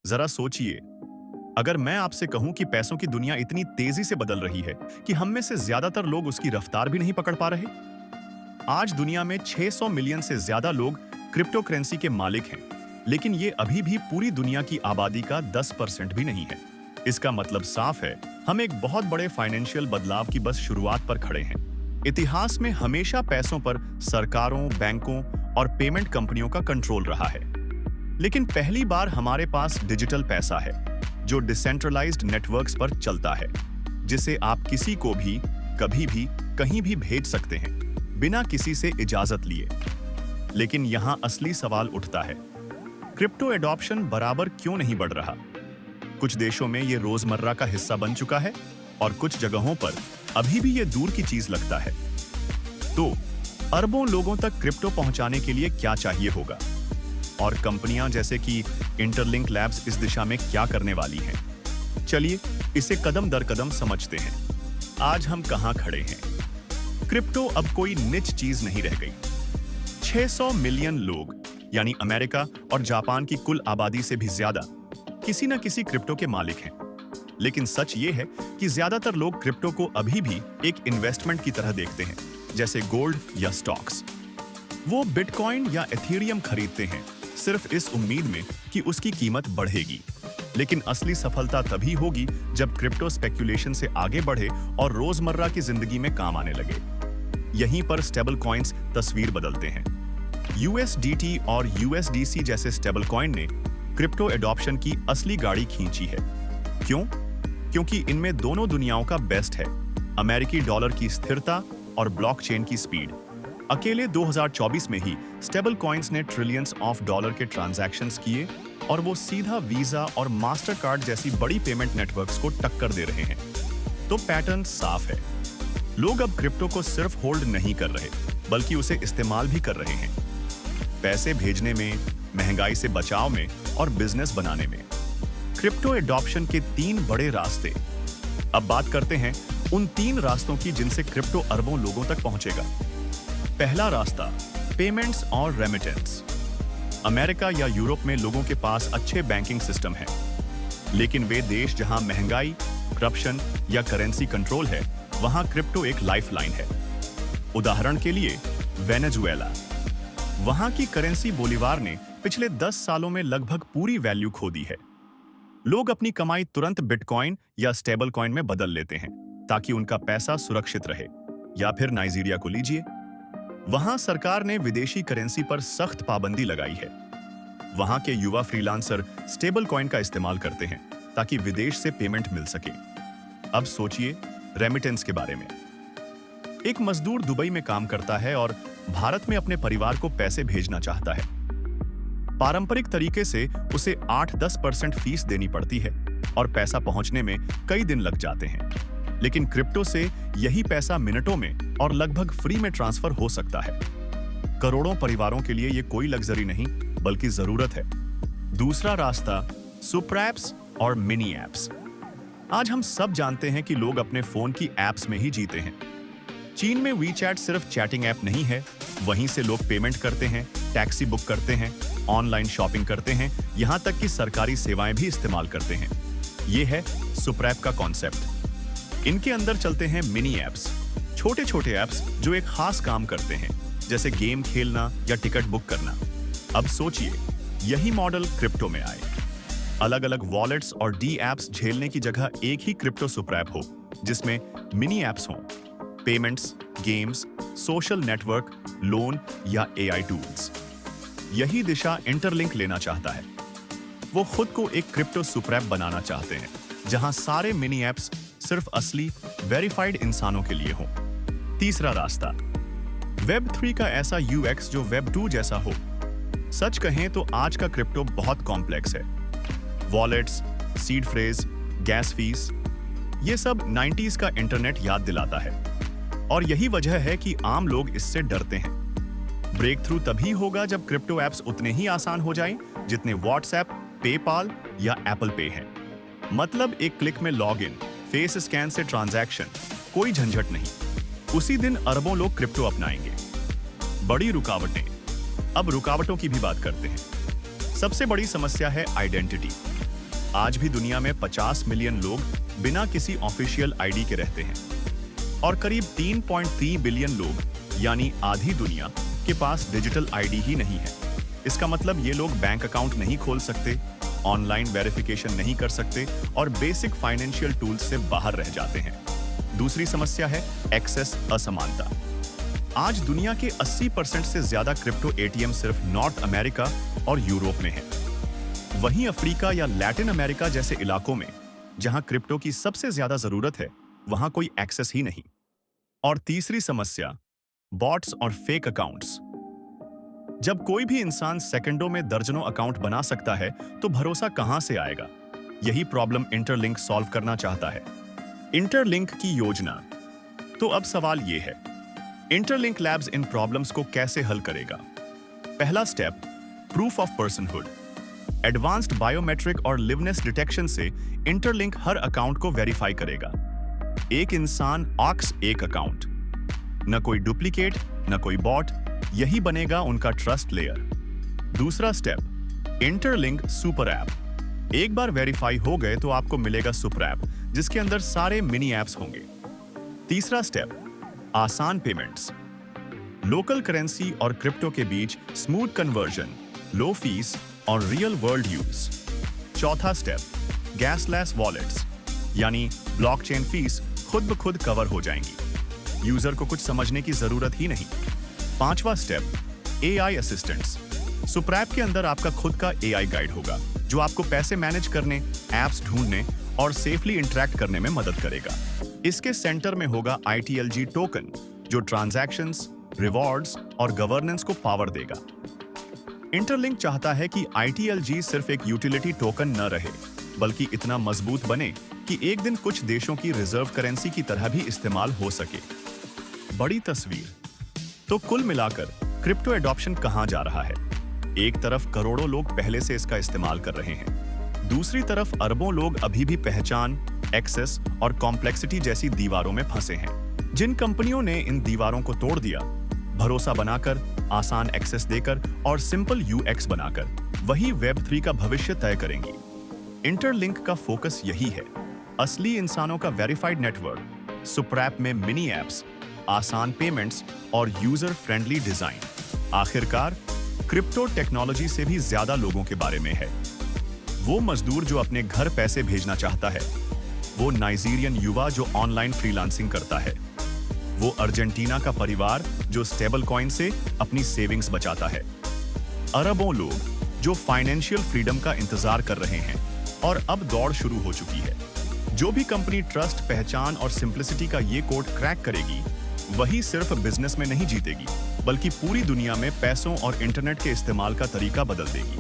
जरा सोचिए, अगर मैं आपसे कहूं कि पैसों की दुनिया इतनी तेजी से बदल रही है कि हम में से ज्यादातर लोग उसकी रफ्तार भी नहीं पकड़ पा रहे। आज दुनिया में 600 मिलियन से ज्यादा लोग क्रिप्टो करेंसी के मालिक हैं, लेकिन ये अभी भी पूरी दुनिया की आबादी का 10% भी नहीं है। इसका मतलब साफ है, हम एक बहुत बड़े फाइनेंशियल बदलाव की बस शुरुआत पर खड़े हैं। इतिहास में हमेशा पैसों पर सरकारों, बैंकों और पेमेंट कंपनियों का कंट्रोल रहा है, लेकिन पहली बार हमारे पास डिजिटल पैसा है जो डिसेंट्रलाइज्ड नेटवर्क्स पर चलता है, जिसे आप किसी को भी, कभी भी, कहीं भी भेज सकते हैं, बिना किसी से इजाजत लिए। लेकिन यहां असली सवाल उठता है, क्रिप्टो एडॉप्शन बराबर क्यों नहीं बढ़ रहा? कुछ देशों में ये रोजमर्रा का हिस्सा बन चुका है और कुछ जगहों पर अभी भी ये दूर की चीज लगता है। तो अरबों लोगों तक क्रिप्टो पहुंचाने के लिए क्या चाहिए होगा? और कंपनियां जैसे कि इंटरलिंक लैब्स इस दिशा में क्या करने वाली हैं? चलिए इसे कदम दर कदम समझते हैं। आज हम कहां खड़े हैं? क्रिप्टो अब कोई निच चीज नहीं रह गई। 600 मिलियन लोग, यानी अमेरिका और जापान की कुल आबादी से भी ज्यादा, किसी न किसी क्रिप्टो के मालिक हैं। लेकिन सच ये है कि ज्यादातर लोग क्रिप्टो को अभी भी एक इन्वेस्टमेंट की तरह देखते हैं, जैसे गोल्ड या स्टॉक्स। वो बिटकॉइन या एथेरियम खरीदते हैं सिर्फ इस उम्मीद में कि उसकी कीमत बढ़ेगी। लेकिन असली सफलता तभी होगी जब क्रिप्टो स्पेक्यूलेशन से आगे बढ़े और रोजमर्रा की जिंदगी में काम आने लगे। यहीं पर स्टेबल कॉइन्स तस्वीर बदलते हैं। USDT और USDC जैसे स्टेबल कॉइन ने क्रिप्टो एडॉप्शन की असली गाड़ी खींची है। क्यों? क्योंकि इनमें दोनों दुनियाओं का बेस्ट है, अमेरिकी डॉलर की स्थिरता और ब्लॉकचेन की स्पीड। अकेले 2024 में ही स्टेबल कॉइन्स ने ट्रिलियंस ऑफ डॉलर के ट्रांजैक्शंस किए और वो सीधा वीजा और मास्टर कार्ड जैसी बड़ी पेमेंट नेटवर्क्स को टक्कर दे रहे हैं। तो पैटर्न साफ है, लोग अब क्रिप्टो को सिर्फ होल्ड नहीं कर रहे, बल्कि उसे इस्तेमाल भी कर रहे हैं, पैसे भेजने में, महंगाई से बचाव में और बिजनेस बनाने में। क्रिप्टो एडॉप्शन के 3 बड़े रास्ते। अब बात करते हैं उन 3 रास्तों की जिनसे क्रिप्टो अरबों लोगों तक पहुंचेगा। पहला रास्ता, पेमेंट्स और रेमिटेंस। अमेरिका या यूरोप में लोगों के पास अच्छे बैंकिंग सिस्टम हैं, लेकिन वे देश जहां महंगाई, करप्शन या करेंसी कंट्रोल है, वहां क्रिप्टो एक लाइफलाइन है। उदाहरण के लिए वेनेजुएला, वहां की करेंसी बोलीवार ने पिछले 10 सालों में लगभग पूरी वैल्यू खो दी है। लोग अपनी कमाई तुरंत बिटकॉइन या स्टेबल कॉइन में बदल लेते हैं ताकि उनका पैसा सुरक्षित रहे। या फिर नाइजीरिया को लीजिए, वहां सरकार ने विदेशी करेंसी पर सख्त पाबंदी लगाई है। वहां के युवा फ्रीलांसर स्टेबल कॉइन का इस्तेमाल करते हैं ताकि विदेश से पेमेंट मिल सके। अब सोचिए रेमिटेंस के बारे में। एक मजदूर दुबई में काम करता है और भारत में अपने परिवार को पैसे भेजना चाहता है। पारंपरिक तरीके से उसे 8-10% फीस देनी पड़ती है और पैसा पहुंचने में कई दिन लग जाते हैं। लेकिन क्रिप्टो से यही पैसा मिनटों में और लगभग फ्री में ट्रांसफर हो सकता है। करोड़ों परिवारों के लिए यह कोई लग्जरी नहीं, बल्कि जरूरत है। दूसरा रास्ता, सुपर एप्स और मिनी एप्स। आज हम सब जानते हैं कि लोग अपने फोन की एप्स में ही जीते हैं। चीन में वीचैट सिर्फ चैटिंग ऐप नहीं है, वहीं से लोग पेमेंट करते हैं, टैक्सी बुक करते हैं, ऑनलाइन शॉपिंग करते हैं, यहां तक कि सरकारी सेवाएं भी इस्तेमाल करते हैं। यह है सुपर ऐप का कॉन्सेप्ट। इनके अंदर चलते हैं मिनी एप्स, छोटे छोटे एप्स जो एक खास काम करते हैं, जैसे गेम खेलना या टिकट बुक करना। अब सोचिए, यही मॉडल क्रिप्टो में आए। अलग अलग वॉलेट्स और डी एप्स झेलने की जगह एक ही क्रिप्टो सुपर ऐप हो, जिसमें मिनी एप्स हों, payments, games, social network, loan या AI टूल्स। यही दिशा इंटरलिंक लेना चाहता है। वो खुद को एक क्रिप्टो सुपर ऐप बनाना चाहते हैं, जहां सारे मिनी एप्स सिर्फ असली वेरीफाइड इंसानों के लिए हों। तीसरा रास्ता, वेब 3 का ऐसा UX जो वेब 2 जैसा हो। सच कहें तो आज का क्रिप्टो बहुत कॉम्प्लेक्स है। Wallets, seed phrase, gas fees, ये सब 90s का इंटरनेट याद दिलाता है। और यही वजह है कि आम लोग इससे डरते हैं। ब्रेक थ्रू तभी होगा जब क्रिप्टो एप्स उतने ही आसान हो जाएं जितने व्हाट्सएप, पेपाल या एप्पल पे हैं। मतलब एक क्लिक में लॉगिन, फेस स्कैन से ट्रांजैक्शन, कोई झंझट नहीं। उसी दिन अरबों लोग क्रिप्टो अपनाएंगे। बड़ी रुकावटें। अब रुकावटों की भी बात करते हैं। सबसे बड़ी समस्या है आइडेंटिटी। आज भी दुनिया में 50 मिलियन लोग बिना किसी ऑफिशियल आईडी के रहते हैं और करीब 3.3 बिलियन लोग यानी आधी दुनिया के पास डिजिटल आईडी ही नहीं है। इसका मतलब ये लोग बैंक अकाउंट नहीं खोल सकते, ऑनलाइन वेरिफिकेशन नहीं कर सकते और बेसिक फाइनेंशियल टूल्स से बाहर रह जाते हैं। दूसरी समस्या है एक्सेस असमानता। आज दुनिया के 80% से ज्यादा क्रिप्टो एटीएम सिर्फ नॉर्थ अमेरिका और यूरोप में है। वहीं अफ्रीका या लैटिन अमेरिका जैसे इलाकों में जहां क्रिप्टो की सबसे ज्यादा जरूरत है, वहां कोई एक्सेस ही नहीं। और तीसरी समस्या बॉट्स और फेक अकाउंट्स। जब कोई भी इंसान सेकंडों में दर्जनों अकाउंट बना सकता है, तो भरोसा कहां से आएगा? यही प्रॉब्लम इंटरलिंक सॉल्व करना चाहता है। इंटरलिंक की योजना। तो अब सवाल यह है, इंटरलिंक लैब्स इन प्रॉब्लम्स को कैसे हल करेगा? पहला step, proof of personhood. Advanced biometric और लिवनेस डिटेक्शन से इंटरलिंक हर अकाउंट को वेरीफाई करेगा। एक इंसान ऑक्स एक अकाउंट, न कोई डुप्लीकेट न कोई बॉट, यही बनेगा उनका ट्रस्ट लेयर। दूसरा स्टेप, इंटरलिंक सुपर ऐप। एक बार वेरीफाई हो गए तो आपको मिलेगा सुपर ऐप जिसके अंदर सारे मिनी ऐप्स होंगे। तीसरा स्टेप, आसान पेमेंट्स। लोकल करेंसी और क्रिप्टो के बीच स्मूथ कन्वर्जन, लो फीस और रियल वर्ल्ड यूज। चौथा स्टेप, गैसलेस वॉलेट्स, यानी ब्लॉकचेन फीस खुद ब खुद कवर हो जाएंगी, यूजर को कुछ समझने की जरूरत ही नहीं। पांचवा step, AI assistants. Super app के अंदर आपका खुद का एआई गाइड होगा जो आपको पैसे मैनेज करने, एप्स ढूंढने और सेफली इंटरैक्ट करने में मदद करेगा। इसके सेंटर में होगा ITLG टोकन जो ट्रांजैक्शंस, रिवॉर्ड्स और गवर्नेंस को पावर देगा। इंटरलिंक चाहता है कि ITLG सिर्फ एक यूटिलिटी टोकन न रहे, बल्कि इतना मजबूत बने कि एक दिन कुछ देशों की रिजर्व करेंसी की तरह भी इस्तेमाल हो सके। बड़ी तस्वीर। तो कुल मिलाकर क्रिप्टो एडॉप्शन कहां जा रहा है? एक तरफ करोड़ों लोग पहले से इसका इस्तेमाल कर रहे हैं, दूसरी तरफ अरबों लोग अभी भी पहचान, एक्सेस और कॉम्प्लेक्सिटी जैसी दीवारों में फंसे हैं। जिन कंपनियों ने इन दीवारों को तोड़ दिया, भरोसा बनाकर, आसान एक्सेस देकर और सिंपल UX बनाकर, वही वेब3 का भविष्य तय करेंगी। इंटरलिंक का फोकस यही है, असली इंसानों का वेरीफाइड नेटवर्क, सुपर ऐप में मिनी एप्स, आसान पेमेंट्स और यूजर फ्रेंडली डिजाइन। आखिरकार क्रिप्टो टेक्नोलॉजी से भी ज्यादा लोगों के बारे में है। वो मजदूर जो अपने घर पैसे भेजना चाहता है, वो नाइजीरियन युवा जो ऑनलाइन फ्रीलांसिंग करता है, वो अर्जेंटीना का परिवार जो स्टेबल कॉइन से अपनी सेविंग्स बचाता है, अरबों लोग जो फाइनेंशियल फ्रीडम का इंतजार कर रहे हैं और अब दौड़ शुरू हो चुकी है। जो भी कंपनी ट्रस्ट, पहचान और सिंप्लिसिटी का ये कोड क्रैक करेगी, वही सिर्फ बिजनेस में नहीं जीतेगी, बल्कि पूरी दुनिया में पैसों और इंटरनेट के इस्तेमाल का तरीका बदल देगी।